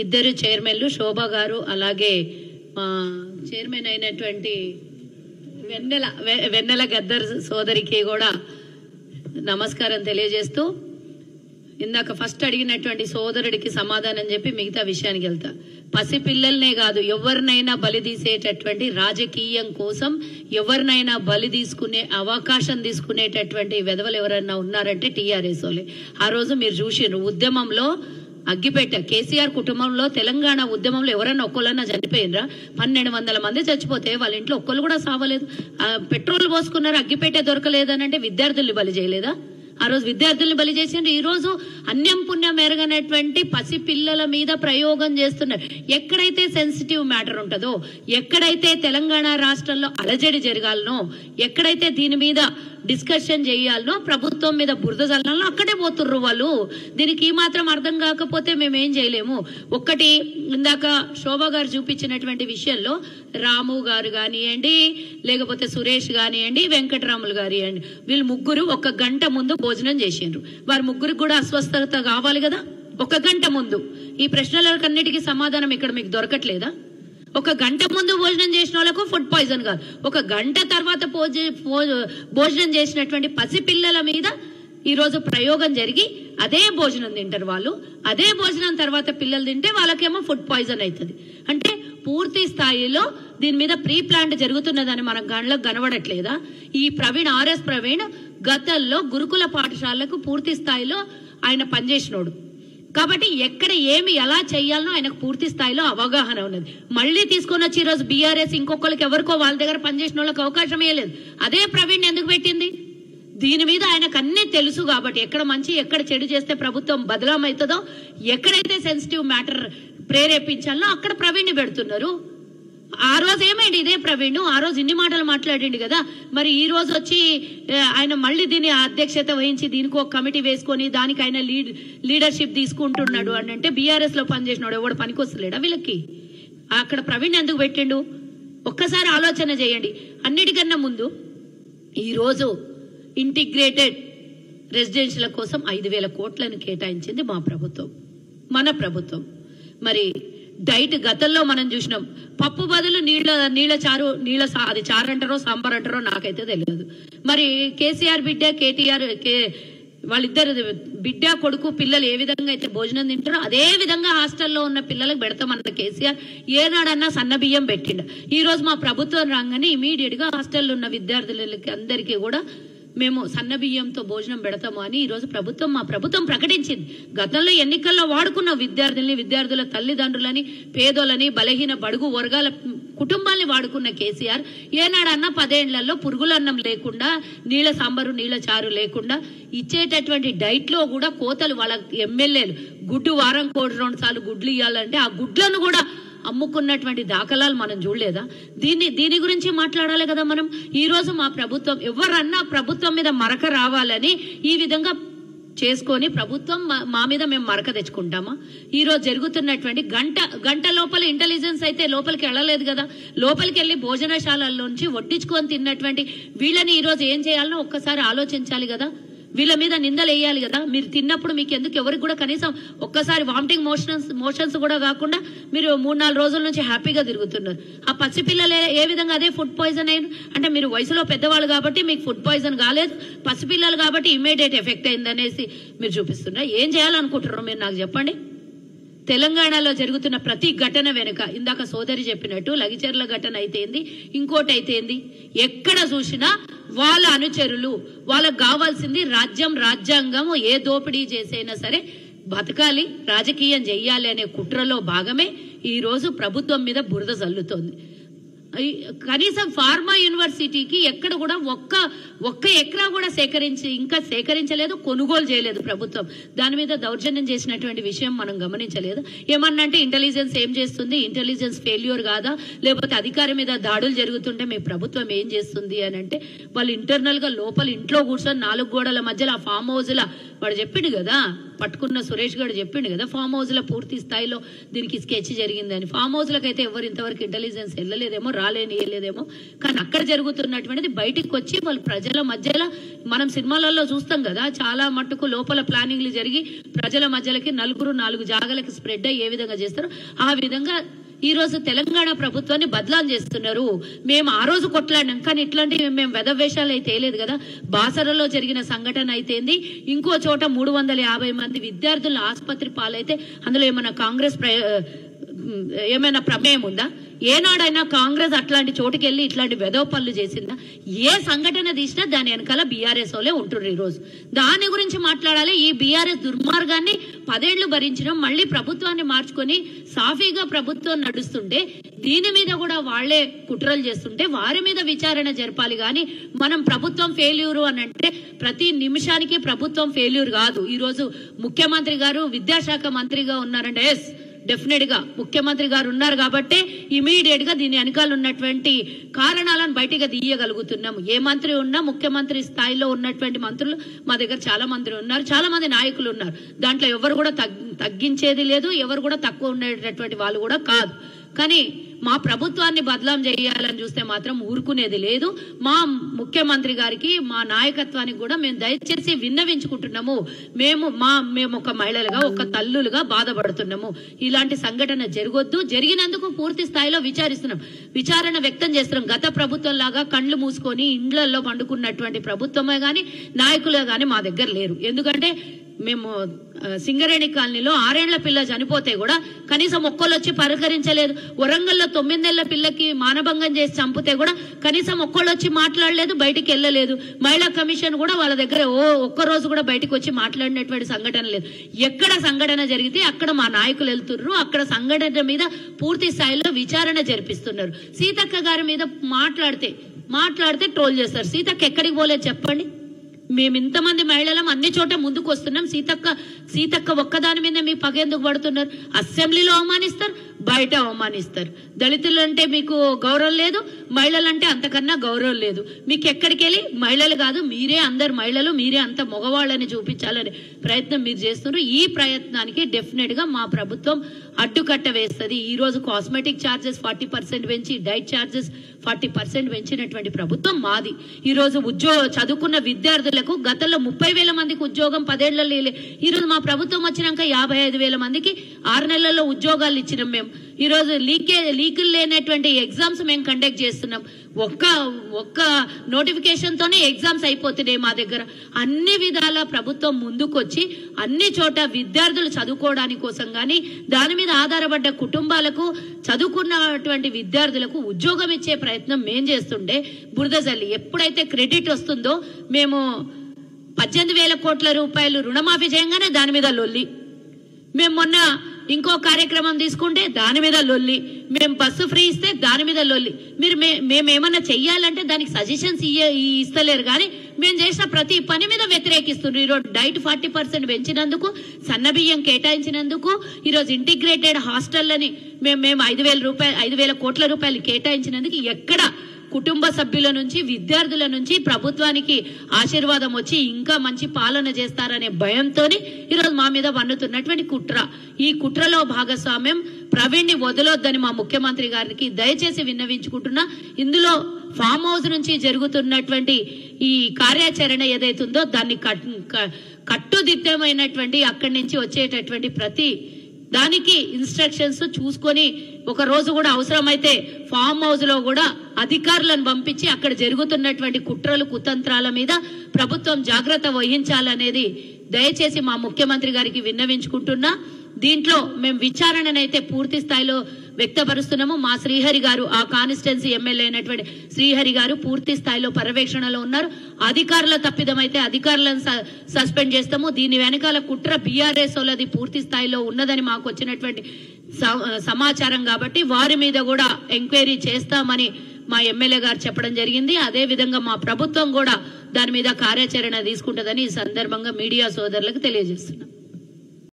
ఇద్దరు చైర్మన్లు శోభా గారు అలాగే చైర్మన్ అయినటువంటి వెన్నెల గద్దర్ సోదరికి కూడా నమస్కారం తెలియజేస్తూ ఇందాక ఫస్ట్ అడిగినటువంటి సోదరుడికి సమాధానం చెప్పి మిగతా విషయానికి వెళ్తా. పసిపిల్లల్నే కాదు ఎవరినైనా బలి తీసేటటువంటి రాజకీయం కోసం ఎవరినైనా బలి తీసుకునే అవకాశం తీసుకునేటటువంటి వెధవలు ఎవరైనా ఉన్నారంటే టీఆర్ఎస్ వాళ్ళే. ఆ రోజు మీరు చూసిర్రు ఉద్యమంలో అగ్గిపెట్ట కేసీఆర్ కుటుంబంలో తెలంగాణ ఉద్యమంలో ఎవరైనా ఒక్కళ్ళన్నా చనిపోయినరా? 1200 మంది చచ్చిపోతే వాళ్ళ ఇంట్లో ఒక్కళ్ళు కూడా సావలేదు. పెట్రోల్ పోసుకున్నారు, అగ్గిపెట్టే దొరకలేదని అంటే విద్యార్థుల్ని బలి చేయలేదా? ఆ రోజు విద్యార్థుల్ని బలి చేసిండ్రు. ఈ రోజు అన్యం పుణ్యం ఎరగనటువంటి పసిపిల్లల మీద ప్రయోగం చేస్తున్నారు. ఎక్కడైతే సెన్సిటివ్ మ్యాటర్ ఉంటుందో, ఎక్కడైతే తెలంగాణ రాష్ట్రంలో అలజడి జరగాలనో, ఎక్కడైతే దీని మీద డిస్కషన్ చేయాలనో, ప్రభుత్వం మీద బురద చల్లాలనో అక్కడే పోతుర్రు వాళ్ళు. దీనికి ఈ మాత్రం అర్థం కాకపోతే మేమేం చేయలేము. ఒక్కటి ఇందాక శోభా గారు చూపించినటువంటి విషయంలో రాము గారు కానివ్వండి, లేకపోతే సురేష్ కానివ్వండి, వెంకటరాములు కానివ్వండి, వీళ్ళు ముగ్గురు 1 గంట ముందు భోజనం చేసిండ్రు. వారి ముగ్గురికి కూడా అస్వస్థత కావాలి కదా. 1 గంట ముందు ఈ ప్రశ్నలకన్నిటికీ సమాధానం ఇక్కడ మీకు దొరకట్లేదా? 1 గంట ముందు భోజనం చేసిన వాళ్ళకు ఫుడ్ పాయిజన్ కాదు, 1 గంట తర్వాత భోజనం చేసినటువంటి పసిపిల్లల మీద ఈ రోజు ప్రయోగం జరిగి అదే భోజనం తింటారు వాళ్ళు. అదే భోజనం తర్వాత పిల్లలు తింటే వాళ్ళకేమో ఫుడ్ పాయిజన్ అవుతుంది. అంటే పూర్తి స్థాయిలో దీని మీద ప్రీ ప్లాంట్ జరుగుతున్నదని మన గంటలకు కనబడట్లేదా? ఈ ప్రవీణ్ ఆర్ఎస్ ప్రవీణ్ గతంలో గురుకుల పాఠశాలకు పూర్తి స్థాయిలో ఆయన పనిచేసినోడు కాబట్టి ఎక్కడ ఏమి ఎలా చేయాలనో ఆయనకు పూర్తి స్థాయిలో అవగాహన ఉన్నది. మళ్ళీ తీసుకొని వచ్చి ఈరోజు బీఆర్ఎస్ ఇంకొకరికి ఎవరికో వాళ్ళ దగ్గర పనిచేసిన వాళ్ళకి అవకాశం ఇవ్వలేదు. అదే ప్రవీణ్ ఎందుకు పెట్టింది? దీని మీద ఆయనకు అన్నీ తెలుసు కాబట్టి ఎక్కడ మంచి ఎక్కడ చెడు చేస్తే ప్రభుత్వం బదలామవుతుందో, ఎక్కడైతే సెన్సిటివ్ మ్యాటర్ ప్రేరేపించాలో అక్కడ ప్రవీణ్ని పెడుతున్నారు. ఆ రోజు ఏమైంది? ఇదే ప్రవీణ్ ఆ రోజు ఇన్ని మాటలు మాట్లాడిండు కదా. మరి ఈ రోజు వచ్చి ఆయన మళ్ళీ దీని అధ్యక్షత వహించి దీనికి ఒక కమిటీ వేసుకొని దానికి ఆయన లీడర్షిప్ తీసుకుంటున్నాడు అని అంటే బీఆర్ఎస్ లో పనిచేసినాడు ఎవడు పనికొస్తలేడా వీళ్ళకి? అక్కడ ప్రవీణ్ ఎందుకు పెట్టిండు? ఒక్కసారి ఆలోచన చేయండి. అన్నిటికన్నా ముందు ఈరోజు ఇంటిగ్రేటెడ్ రెసిడెన్షియల కోసం 5,000 కోట్లను కేటాయించింది మా ప్రభుత్వం, మన ప్రభుత్వం. మరి డైట్ గతంలో మనం చూసినాం, పప్పు బదులు నీళ్ళ చారు, అది చారు అంటారో సాంబార్ అంటారో నాకైతే తెలియదు. మరి కేసీఆర్ బిడ్డ కేటీఆర్ వాళ్ళిద్దరు బిడ్డ కొడుకు పిల్లలు ఏ విధంగా అయితే భోజనం తింటారో అదే విధంగా హాస్టల్లో ఉన్న పిల్లలకు పెడతామన్న కేసీఆర్ ఏనాడన్నా సన్న బియ్యం పెట్టిండ. ఈ రోజు మా ప్రభుత్వం రాగానే ఇమీడియట్ గా హాస్టల్లో ఉన్న విద్యార్థులకి అందరికీ కూడా మేము సన్న బియ్యంతో భోజనం పెడతాము అని ఈరోజు మా ప్రభుత్వం ప్రకటించింది. గతంలో ఎన్నికల్లో వాడుకున్న విద్యార్థుల తల్లిదండ్రులని, పేదోళ్ళని, బలహీన బడుగు వర్గాల కుటుంబాన్ని వాడుకున్న కేసీఆర్ ఏనాడన్నా 10 ఏళ్లలో పురుగులన్నం లేకుండా, నీళ్ళ సాంబారు నీళ్ళ చారు లేకుండా ఇచ్చేటటువంటి డైట్ లో కూడా కోతలు వాళ్ళ ఎమ్మెల్యేలు గుడ్డు వారం కోటి 2 సార్లు గుడ్లు ఇవ్వాలంటే ఆ గుడ్లను కూడా అమ్ముకున్నటువంటి దాఖలాలు మనం చూడలేదా? దీని గురించి మాట్లాడాలి కదా మనం. ఈ రోజు మా ప్రభుత్వం ఎవరన్నా ప్రభుత్వం మీద మరక రావాలని ఈ విధంగా చేసుకొని ప్రభుత్వం మా మీద మేము మరక తెచ్చుకుంటామా? ఈ రోజు జరుగుతున్నటువంటి గంట లోపల ఇంటెలిజెన్స్ అయితే లోపలికి వెళ్ళలేదు కదా. లోపలికి వెళ్ళి భోజనశాలల్లోంచి వడ్డించుకొని తిన్నటువంటి వీళ్ళని ఈ రోజు ఏం చేయాలనో ఒక్కసారి ఆలోచించాలి కదా. వీళ్ళ మీద నిందలు వేయాలి కదా. మీరు తిన్నప్పుడు మీకు ఎందుకు ఎవరికి కూడా కనీసం ఒక్కసారి వామిటింగ్ మోషన్స్ కూడా కాకుండా మీరు 3-4 రోజుల నుంచి హ్యాపీగా తిరుగుతున్నారు. ఆ పసిపిల్లలే ఏ విధంగా అదే ఫుడ్ పాయిజన్ అయింది అంటే మీరు వయసులో పెద్దవాళ్ళు కాబట్టి మీకు ఫుడ్ పాయిజన్ కాలేదు, పసిపిల్లలు కాబట్టి ఇమ్మీడియట్ ఎఫెక్ట్ అయింది అనేసి మీరు చూపిస్తున్నారు. ఏం చేయాలనుకుంటున్నారు మీరు నాకు చెప్పండి. తెలంగాణలో జరుగుతున్న ప్రతి ఘటన వెనుక ఇందాక సోదరి చెప్పినట్టు లగిచెర్ల ఘటన అయితేంది, ఇంకోటి అయితేంది, ఎక్కడ చూసినా వాళ్ళ అనుచరులు వాళ్ళకు కావాల్సింది రాజ్యాంగం ఏ దోపిడీ చేసైనా సరే బతకాలి, రాజకీయం చెయ్యాలి అనే కుట్రలో భాగమే ఈ రోజు ప్రభుత్వం మీద బురద జల్లుతోంది. కనీసం ఫార్మా యూనివర్సిటీకి ఎక్కడ కూడా ఒక్క ఎకరా కూడా సేకరించలేదు, కొనుగోలు చేయలేదు ప్రభుత్వం. దాని మీద దౌర్జన్యం చేసినటువంటి విషయం మనం గమనించలేదు. ఏమన్నా అంటే ఇంటెలిజెన్స్ ఏం చేస్తుంది, ఇంటెలిజెన్స్ ఫెయిల్యూర్ కాదా, లేకపోతే అధికారి మీద దాడులు జరుగుతుంటే మీ ప్రభుత్వం ఏం చేస్తుంది అని అంటే వాళ్ళు ఇంటర్నల్ గా లోపల ఇంట్లో కూర్చొని 4 గోడల మధ్యలో ఆ ఫామ్ హౌస్ లా వాడు చెప్పిండు కదా పట్టుకున్న సురేష్ గారు చెప్పిండు కదా, ఫామ్ హౌస్ లో పూర్తి స్థాయిలో దీనికి స్కెచ్ జరిగిందని. ఫామ్ హౌస్ లకైతే ఎవరు ఇంతవరకు ఇంటెలిజెన్స్ వెళ్ళలేదేమో, వెళ్ళలేదేమో, కానీ అక్కడ జరుగుతున్నటువంటిది బయటికి వచ్చి వాళ్ళు ప్రజల మధ్యలో, మనం సినిమాలలో చూస్తాం కదా, చాలా మట్టుకు లోపల ప్లానింగ్లు జరిగి ప్రజల మధ్యలకి నలుగురు 4 జాగాలకి స్ప్రెడ్ అయ్యి ఏ విధంగా చేస్తారో ఆ విధంగా ఈ రోజు తెలంగాణ ప్రభుత్వాన్ని బదలాం చేస్తున్నారు. మేము ఆ రోజు కొట్లాడినాం, కానీ ఇట్లాంటివి మేము వెధవేషాలు అయితే లేదు కదా. బాసరలో జరిగిన సంఘటన అయితేంది, ఇంకో చోట 350 మంది విద్యార్థులు ఆసుపత్రి పాలైతే అందులో ఏమైనా కాంగ్రెస్ ఏమైనా ప్రమేయం ఉందా? ఏనాడైనా కాంగ్రెస్ అట్లాంటి చోటుకి వెళ్ళి ఇట్లాంటి వెధవ పనులు చేసిందా? ఏ సంఘటన తీసినా దాని వెనకాల బీఆర్ఎస్ వాళ్ళే ఉంటున్నారు. ఈ రోజు దాని గురించి మాట్లాడాలి. ఈ బీఆర్ఎస్ దుర్మార్గాన్ని 10 ఏళ్లు భరించడం, మళ్ళీ ప్రభుత్వాన్ని మార్చుకొని సాఫీగా ప్రభుత్వం నడుస్తుంటే దీని మీద కూడా వాళ్లే కుట్రలు చేస్తుంటే వారి మీద విచారణ జరపాలి. కానీ మనం ప్రభుత్వం ఫెయిల్యూర్ అని అంటే ప్రతి నిమిషానికి ప్రభుత్వం ఫెయిల్యూర్ కాదు. ఈ రోజు ముఖ్యమంత్రి గారు విద్యాశాఖ మంత్రిగా ఉన్నారంటే ఎస్, డెఫినెట్ గా ముఖ్యమంత్రి గారు ఉన్నారు కాబట్టి ఇమీడియట్ గా దీని వెనకాల ఉన్నటువంటి కారణాలను బయటగా తీయగలుగుతున్నాము. ఏ మంత్రి ఉన్నా ముఖ్యమంత్రి స్థాయిలో ఉన్నటువంటి మంత్రులు మా దగ్గర చాలా మంది ఉన్నారు, చాలా మంది నాయకులు ఉన్నారు. దాంట్లో ఎవరు కూడా తగ్గించేది లేదు, ఎవరు కూడా తక్కువ ఉండేటటువంటి వాళ్ళు కూడా కాదు. కానీ మా ప్రభుత్వాన్ని బదలాం చేయాలని చూస్తే మాత్రం ఊరుకునేది లేదు. మా ముఖ్యమంత్రి గారికి, మా నాయకత్వానికి కూడా మేము దయచేసి విన్నవించుకుంటున్నాము. మేము ఒక మహిళలుగా, ఒక తల్లులుగా బాధపడుతున్నాము. ఇలాంటి సంఘటన జరగొద్దు. జరిగినందుకు పూర్తి స్థాయిలో విచారణ వ్యక్తం చేస్తున్నాం. గత ప్రభుత్వం లాగా కళ్ళు మూసుకొని ఇండ్లలో పండుకున్నటువంటి ప్రభుత్వమే గాని నాయకులే గాని మా దగ్గర లేరు. ఎందుకంటే మేము సింగరేణి కాలనీలో 6 ఏళ్ల పిల్ల చనిపోతే కూడా కనీసం ఒక్కళ్ళు వచ్చి పలకరించలేదు. వరంగల్లో 9 ఏళ్ల పిల్లకి మానభంగం చేసి చంపితే కూడా కనీసం ఒక్కళ్ళు వచ్చి మాట్లాడలేదు, బయటికి వెళ్ళలేదు. మహిళా కమిషన్ కూడా వాళ్ళ దగ్గర ఒక్కరోజు కూడా బయటకు వచ్చి మాట్లాడినటువంటి సంఘటన లేదు. ఎక్కడ సంఘటన జరిగితే అక్కడ మా నాయకులు వెళ్తున్నారు, అక్కడ సంఘటన మీద పూర్తి స్థాయిలో విచారణ జరిపిస్తున్నారు. సీతక్క గారి మీద మాట్లాడితే ట్రోల్ చేస్తారు. సీతక్క ఎక్కడికి పోలేదు చెప్పండి? మేము ఇంతమంది మహిళలం అన్ని చోట ముందుకు వస్తున్నాం. సీతక్క ఒక్కదాని మీద మీ పగ ఎందుకు పడుతున్నారు? అసెంబ్లీలో అవమానిస్తారు, బయట అవమానిస్తారు. దళితులు అంటే మీకు గౌరవం లేదు, మహిళలంటే అంతకన్నా గౌరవం లేదు. మీకు ఎక్కడికి వెళ్ళి మహిళలు కాదు, మీరే అందరు మహిళలు, మీరే అంత మగవాళ్ళని చూపించాలనే ప్రయత్నం మీరు చేస్తున్నారు. ఈ ప్రయత్నానికి డెఫినెట్ గా మా ప్రభుత్వం అడ్డుకట్ట వేస్తుంది. ఈ రోజు కాస్మెటిక్ ఛార్జెస్ 40% పెంచి, డైట్ ఛార్జెస్ 40% పెంచినటువంటి ప్రభుత్వం మాది. ఈ రోజు చదువుకున్న విద్యార్థులకు గతంలో 30,000 మందికి ఉద్యోగం 10 ఏళ్లలో ఈ రోజు మా ప్రభుత్వం వచ్చినాక 55,000 మందికి 6 నెలల్లో ఉద్యోగాలు ఇచ్చినాం. మేము ఈ రోజు లీకులు లేనటువంటి ఎగ్జామ్స్ మేము కండక్ట్ చేస్తున్నాం. ఒక్క నోటిఫికేషన్ తోనే ఎగ్జామ్స్ అయిపోతున్నాయి మా దగ్గర. అన్ని విధాల ప్రభుత్వం ముందుకొచ్చి అన్ని చోట విద్యార్థులు చదువుకోవడానికి కోసం కానీ, దాని మీద ఆధారపడ్డ కుటుంబాలకు, చదువుకున్నటువంటి విద్యార్థులకు ఉద్యోగం ఇచ్చే ప్రయత్నం మేం చేస్తుంటే బురద జల్లి ఎప్పుడైతే క్రెడిట్ వస్తుందో, మేము 18,000 కోట్ల రూపాయలు రుణమాఫీ చేయగానే దాని మీద లొల్లి, మేము మొన్న ఇంకో కార్యక్రమం తీసుకుంటే దాని మీద లొల్లి, మేము బస్సు ఫ్రీ ఇస్తే దాని మీద లొల్లి. మేమేమన్నా చెయ్యాలంటే దానికి సజెషన్స్ ఇస్తలేరు, కానీ మేము చేసిన ప్రతి పని మీద వ్యతిరేకిస్తున్నారు. ఈరోజు డైట్ 40% పెంచినందుకు, సన్నబియ్యం కేటాయించినందుకు, ఈరోజు ఇంటిగ్రేటెడ్ హాస్టళ్లని మేము 5,000 కోట్ల రూపాయలు కేటాయించినందుకు ఎక్కడ కుటుంబ సభ్యుల నుంచి, విద్యార్థుల నుంచి ప్రభుత్వానికి ఆశీర్వాదం వచ్చి ఇంకా మంచి పాలన చేస్తారనే భయంతో ఈరోజు మా మీద వన్నుతున్నటువంటి కుట్ర. ఈ కుట్రలో భాగస్వామ్యం ప్రవీణ్ ని వదలొద్దని మా ముఖ్యమంత్రి గారికి దయచేసి విన్నవించుకుంటున్నా. ఇందులో ఫామ్ హౌస్ నుంచి జరుగుతున్నటువంటి ఈ కార్యాచరణ ఏదైతుందో దాన్ని కట్టుదిట్టమైనటువంటి అక్కడి నుంచి వచ్చేటటువంటి ప్రతి దానికి ఇన్స్ట్రక్షన్స్ చూసుకొని, ఒక రోజు కూడా అవసరమైతే ఫామ్ హౌస్ లో కూడా అధికారులను పంపించి అక్కడ జరుగుతున్నటువంటి కుట్రలు కుతంత్రాల మీద ప్రభుత్వం జాగ్రత్త వహించాలనేది దయచేసి మా ముఖ్యమంత్రి గారికి విన్నవించుకుంటున్నా. దీంట్లో మేము విచారణనైతే పూర్తి స్థాయిలో వ్యక్తపరుస్తున్నాము. మా శ్రీహరి గారు, ఆ కాన్స్టిట్యున్సీ ఎమ్మెల్యే అయినటువంటి శ్రీహరి గారు పూర్తి స్థాయిలో పర్యవేక్షణలో ఉన్నారు. అధికారుల తప్పిదమైతే అధికారులను సస్పెండ్ చేస్తాము. దీని వెనకాల కుట్ర బీఆర్ఎస్ వాళ్ళది పూర్తి స్థాయిలో ఉన్నదని మాకు వచ్చినటువంటి సమాచారం కాబట్టి వారి మీద కూడా ఎంక్వైరీ చేస్తామని మా ఎమ్మెల్యే గారు చెప్పడం జరిగింది. అదే విధంగా మా ప్రభుత్వం కూడా దాని మీద కార్యాచరణ తీసుకుంటుందని ఈ సందర్భంగా మీడియా సోదరులకు తెలియజేస్తున్నాం.